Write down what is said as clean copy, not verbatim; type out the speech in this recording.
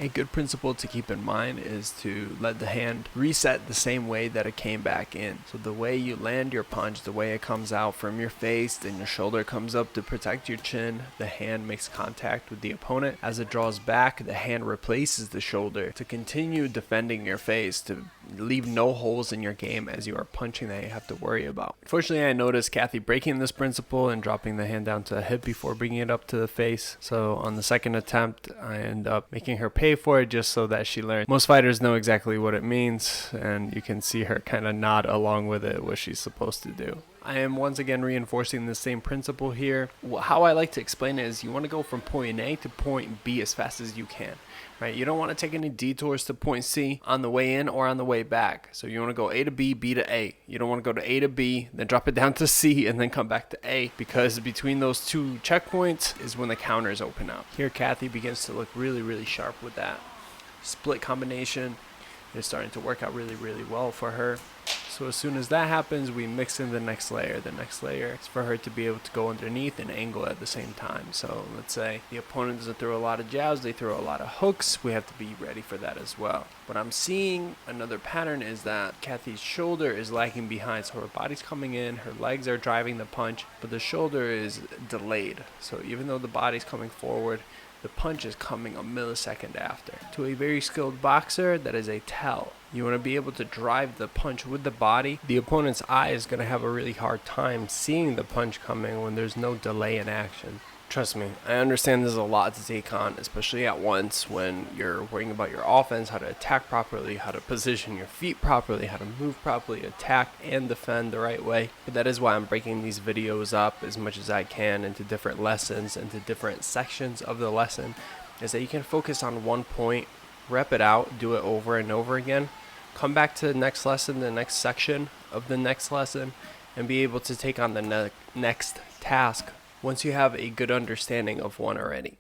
A good principle to keep in mind is to let the hand reset the same way that it came back in. So the way you land your punch, the way it comes out from your face, then your shoulder comes up to protect your chin, the hand makes contact with the opponent. As it draws back, the hand replaces the shoulder to continue defending your face, to leave no holes in your game as you are punching that you have to worry about. Unfortunately, I noticed Kathy breaking this principle and dropping the hand down to the hip before bringing it up to the face. So on the second attempt, I end up making her pay for it just so that she learned. Most fighters know exactly what it means, and you can see her kind of nod along with it, what she's supposed to do. I am once again reinforcing the same principle here. How I like to explain it is you want to go from point A to point B as fast as you can. Right? You don't want to take any detours to point C on the way in or on the way back. So you want to go A to B, B to A. You don't want to go to A to B, then drop it down to C, and then come back to A, because between those two checkpoints is when the counters open up. Here, Kathy begins to look really, really sharp with that split combination. It's starting to work out really, really well for her. So as soon as that happens, we mix in the next layer. The next layer is for her to be able to go underneath and angle at the same time. So let's say the opponent doesn't throw a lot of jabs, they throw a lot of hooks. We have to be ready for that as well. What I'm seeing, another pattern, is that Kathy's shoulder is lagging behind. So her body's coming in, her legs are driving the punch, but the shoulder is delayed. So even though the body's coming forward, the punch is coming a millisecond after. To a very skilled boxer, that is a tell. You want to be able to drive the punch with the body. The opponent's eye is going to have a really hard time seeing the punch coming when there's no delay in action. Trust me, I understand there's a lot to take on, especially at once when you're worrying about your offense, how to attack properly, how to position your feet properly, how to move properly, attack and defend the right way. But that is why I'm breaking these videos up as much as I can into different lessons, into different sections of the lesson, is that you can focus on one point, rep it out, do it over and over again, come back to the next lesson, the next section of the next lesson, and be able to take on the next task once you have a good understanding of one already.